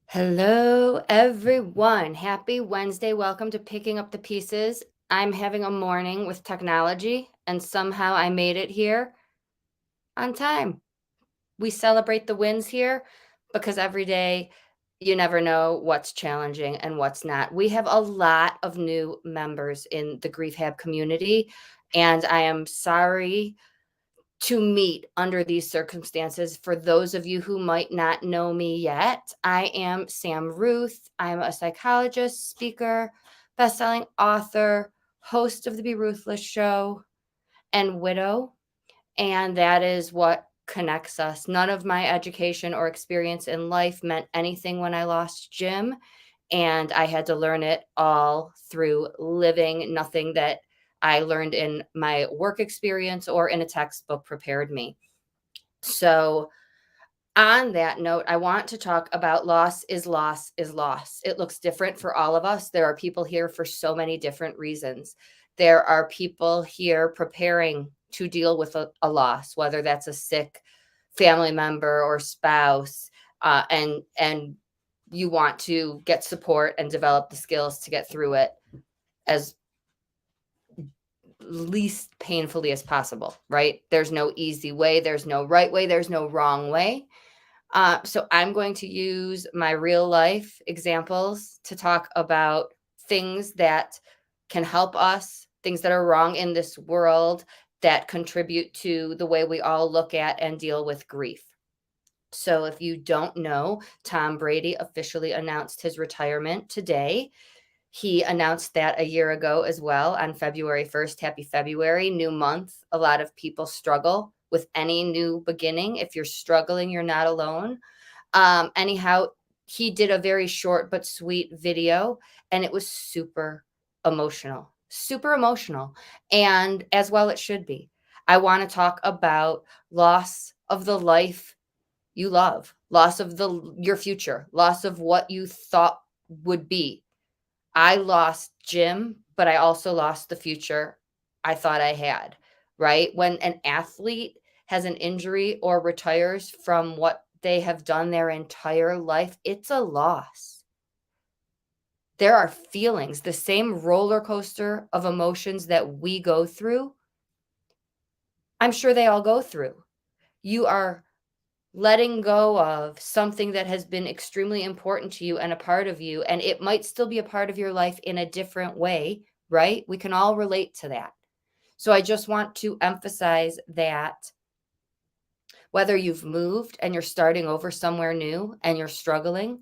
Hello, everyone. Happy Wednesday. Welcome to Picking Up the Pieces. I'm having a morning with technology, and somehow I made it here on time. We celebrate the wins here because every day you never know what's challenging and what's not. We have a lot of new members in the Grief Hab community, and I am sorry to meet under these circumstances. For those of you who might not know me yet, I am Sam Ruth. I'm a psychologist, speaker, best-selling author, host of the Be Ruthless show, and widow. And that is what connects us. None of my education or experience in life meant anything when I lost Jim. And I had to learn it all through living. Nothing that I learned in my work experience or in a textbook prepared me. So, on that note, I want to talk about loss is loss is loss. It looks different for all of us. There are people here for so many different reasons. There are people here preparing to deal with a loss, whether that's a sick family member or spouse, and you want to get support and develop the skills to get through it as least painfully as possible, right? There's no easy way, there's no right way, there's no wrong way. So I'm going to use my real life examples to talk about things that can help us, things that are wrong in this world that contribute to the way we all look at and deal with grief. So if you don't know, Tom Brady officially announced his retirement today. He announced that a year ago as well on February 1st. Happy February, new month. A lot of people struggle with any new beginning. If you're struggling, you're not alone. Anyhow, he did a very short but sweet video, and it was super emotional, and as well it should be. I want to talk about loss of the life you love, loss of your future, loss of what you thought would be. I lost Jim, but I also lost the future I thought I had, right? When an athlete has an injury or retires from what they have done their entire life, it's a loss. There are feelings, the same roller coaster of emotions that we go through, I'm sure they all go through. You are letting go of something that has been extremely important to you and a part of you, and it might still be a part of your life in a different way, right? We can all relate to that. So I just want to emphasize that whether you've moved and you're starting over somewhere new and you're struggling,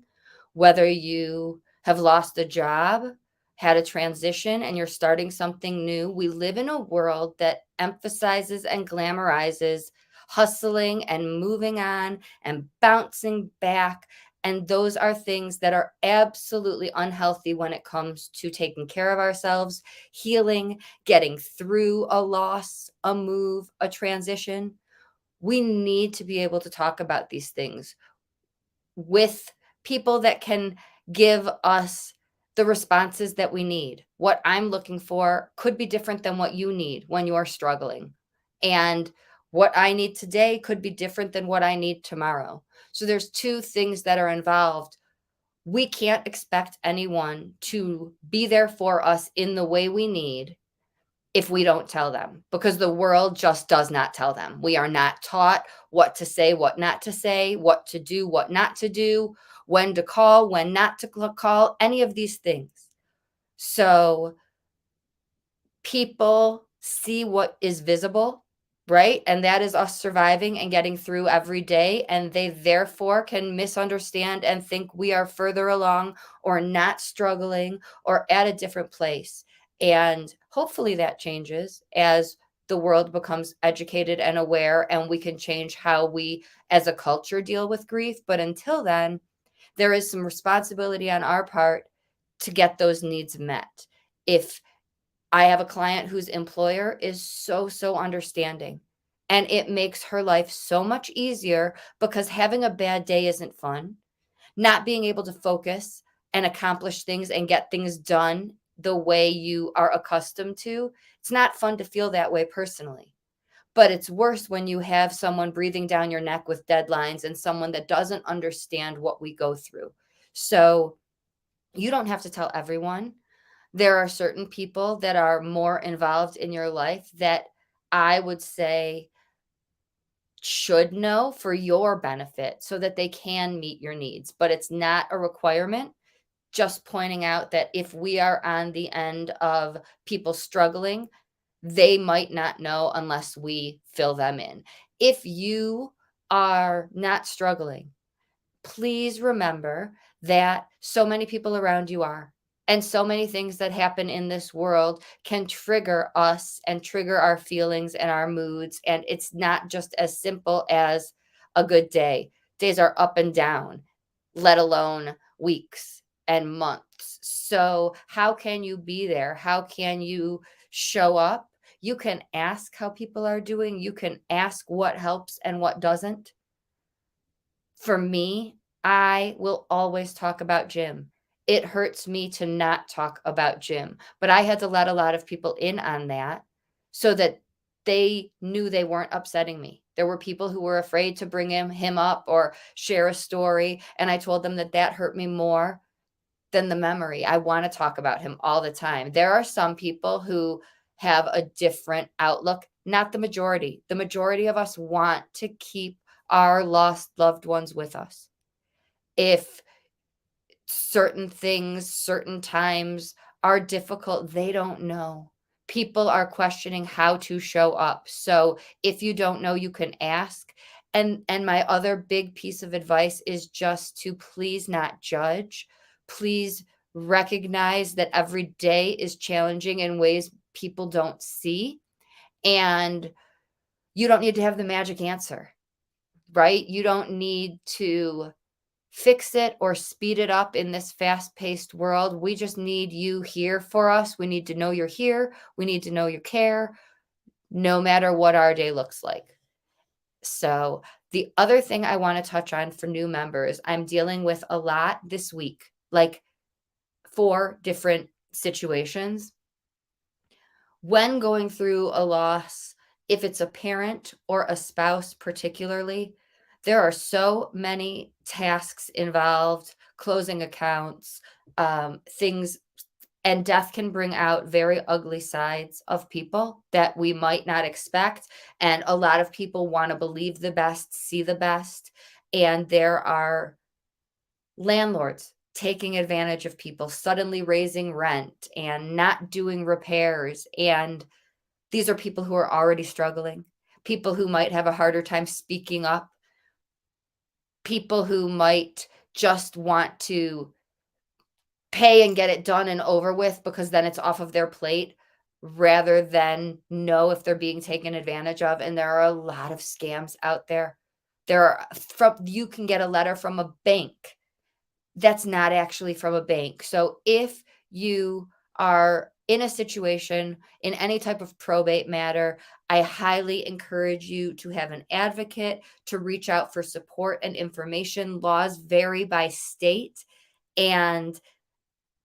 whether you have lost a job, had a transition, and you're starting something new, we live in a world that emphasizes and glamorizes hustling and moving on and bouncing back. And those are things that are absolutely unhealthy when it comes to taking care of ourselves, healing, getting through a loss, a move, a transition. We need to be able to talk about these things with people that can give us the responses that we need. What I'm looking for could be different than what you need when you are struggling. And what I need today could be different than what I need tomorrow. So there's two things that are involved. We can't expect anyone to be there for us in the way we need if we don't tell them, because the world just does not tell them. We are not taught what to say, what not to say, what to do, what not to do, when to call, when not to call, any of these things. So people see what is visible, right? And that is us surviving and getting through every day. And they therefore can misunderstand and think we are further along or not struggling or at a different place. And hopefully that changes as the world becomes educated and aware, and we can change how we as a culture deal with grief. But until then, there is some responsibility on our part to get those needs met. If I have a client whose employer is so understanding, and it makes her life so much easier because having a bad day isn't fun. Not being able to focus and accomplish things and get things done the way you are accustomed to, it's not fun to feel that way personally. But it's worse when you have someone breathing down your neck with deadlines and someone that doesn't understand what we go through. So you don't have to tell everyone. There are certain people that are more involved in your life that I would say should know for your benefit so that they can meet your needs, but it's not a requirement. Just pointing out that if we are on the end of people struggling, they might not know unless we fill them in. If you are not struggling, please remember that so many people around you are. And so many things that happen in this world can trigger us and trigger our feelings and our moods. And it's not just as simple as a good day. Days are up and down, let alone weeks and months. So, how can you be there? How can you show up? You can ask how people are doing. You can ask what helps and what doesn't. For me, I will always talk about Jim. It hurts me to not talk about Jim, but I had to let a lot of people in on that so that they knew they weren't upsetting me. There were people who were afraid to bring him up or share a story, and I told them that that hurt me more than the memory. I wanna talk about him all the time. There are some people who have a different outlook, not the majority. The majority of us want to keep our lost loved ones with us. If certain things, certain times are difficult, they don't know. People are questioning how to show up. So if you don't know, you can ask. And my other big piece of advice is just to please not judge. Please recognize that every day is challenging in ways people don't see. And you don't need to have the magic answer, right? You don't need to fix it or speed it up in this fast-paced world. We just need you here for us. We need to know you're here. We need to know you care, no matter what our day looks like. So, the other thing I want to touch on for new members, I'm dealing with a lot this week, like 4 different situations. When going through a loss, if it's a parent or a spouse particularly, there are so many tasks involved, closing accounts, things, and death can bring out very ugly sides of people that we might not expect. And a lot of people want to believe the best, see the best. And there are landlords taking advantage of people, suddenly raising rent and not doing repairs. And these are people who are already struggling, people who might have a harder time speaking up, people who might just want to pay and get it done and over with because then it's off of their plate rather than know if they're being taken advantage of. And there are a lot of scams out there. There are from you can get a letter from a bank that's not actually from a bank. So if you are in a situation in any type of probate matter, I highly encourage you to have an advocate, to reach out for support and information. Laws vary by state, and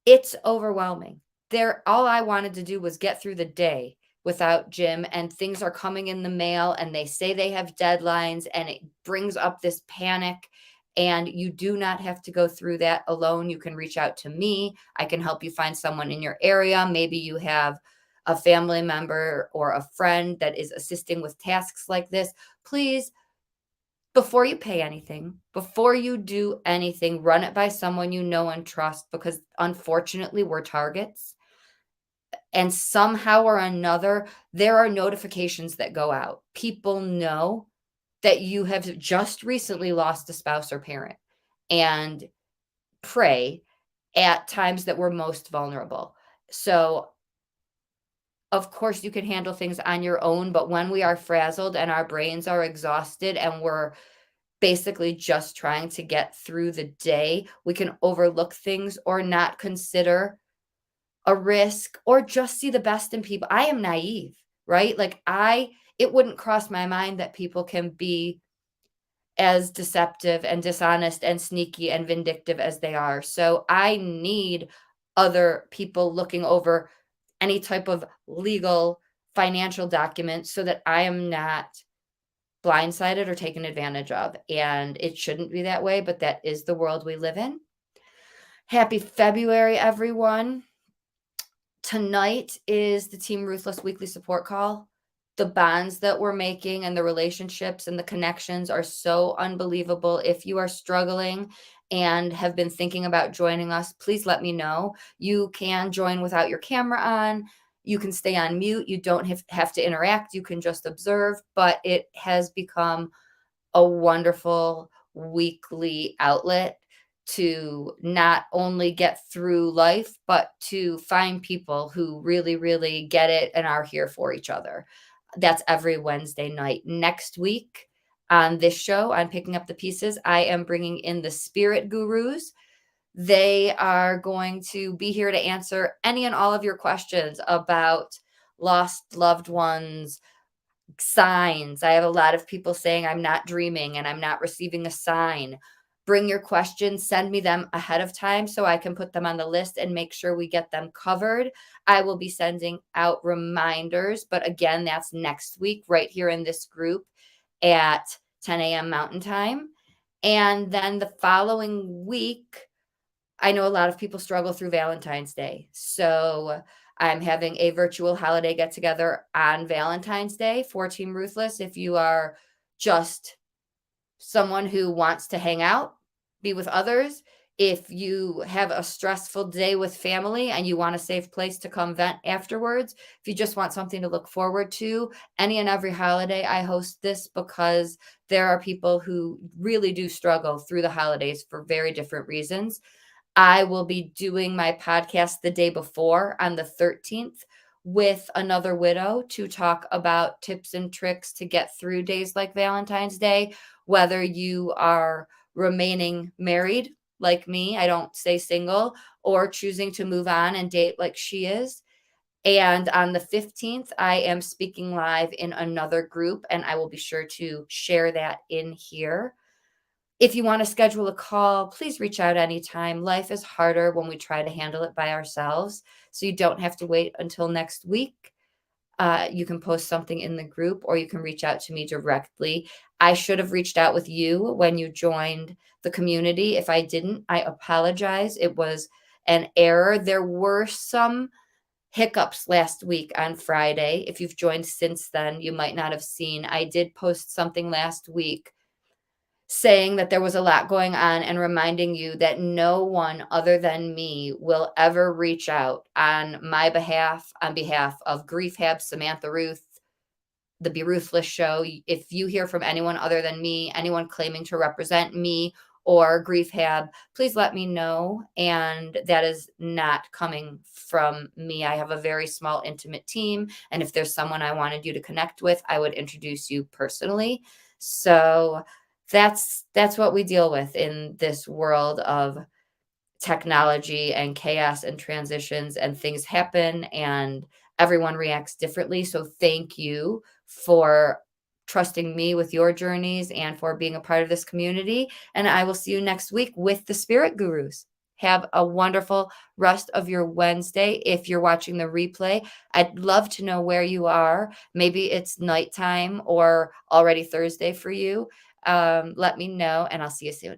it's overwhelming. There all I wanted to do was get through the day without Jim, and things are coming in the mail, and they say they have deadlines, and it brings up this panic, and you do not have to go through that alone. You can reach out to me. I can help you find someone in your area. Maybe you have a family member or a friend that is assisting with tasks like this. Please, before you pay anything, before you do anything, run it by someone you know and trust because unfortunately we're targets. And somehow or another, there are notifications that go out. People know that you have just recently lost a spouse or parent and pray at times that we're most vulnerable. So, of course, you can handle things on your own, but when we are frazzled and our brains are exhausted and we're basically just trying to get through the day, we can overlook things or not consider a risk or just see the best in people. I am naive, right? Like it wouldn't cross my mind that people can be as deceptive and dishonest and sneaky and vindictive as they are. So I need other people looking over any type of legal financial documents so that I am not blindsided or taken advantage of. And it shouldn't be that way, but that is the world we live in. Happy February, everyone. Tonight is the Team Ruthless weekly support call. The bonds that we're making and the relationships and the connections are so unbelievable. If you are struggling and have been thinking about joining us, please let me know. You can join without your camera on. You can stay on mute. You don't have to interact. You can just observe, but it has become a wonderful weekly outlet to not only get through life, but to find people who really, really get it and are here for each other. That's every Wednesday night. Next week on this show, on Picking Up the Pieces, I am bringing in the Spirit Gurus. They are going to be here to answer any and all of your questions about lost loved ones, signs. I have a lot of people saying I'm not dreaming and I'm not receiving a sign. Bring your questions, send me them ahead of time so I can put them on the list and make sure we get them covered. I will be sending out reminders, but again, that's next week right here in this group at 10 a.m. Mountain Time. And then the following week, I know a lot of people struggle through Valentine's Day. So I'm having a virtual holiday get together on Valentine's Day for Team Ruthless. If you are just someone who wants to hang out, be with others, if you have a stressful day with family and you want a safe place to come vent afterwards, if you just want something to look forward to, any and every holiday, I host this because there are people who really do struggle through the holidays for very different reasons. I will be doing my podcast the day before on the 13th with another widow to talk about tips and tricks to get through days like Valentine's Day, whether you are remaining married like me, I don't say single, or choosing to move on and date like she is. And on the 15th, I am speaking live in another group, and I will be sure to share that in here. If you want to schedule a call, please reach out anytime. Life is harder when we try to handle it by ourselves, so you don't have to wait until next week. You can post something in the group or you can reach out to me directly. I should have reached out with you when you joined the community. If I didn't, I apologize. It was an error. There were some hiccups last week on Friday. If you've joined since then, you might not have seen. I did post something last week saying that there was a lot going on and reminding you that no one other than me will ever reach out on my behalf, on behalf of Grief Hab, Samantha Ruth, the Be Ruthless show. If you hear from anyone other than me, anyone claiming to represent me or Grief Hab, please let me know. And that is not coming from me. I have a very small, intimate team. And if there's someone I wanted you to connect with, I would introduce you personally. So that's what we deal with in this world of technology and chaos and transitions, and things happen and everyone reacts differently. So thank you for trusting me with your journeys and for being a part of this community. And I will see you next week with the Spirit Gurus. Have a wonderful rest of your Wednesday. If you're watching the replay, I'd love to know where you are. Maybe it's nighttime or already Thursday for you. Let me know, and I'll see you soon.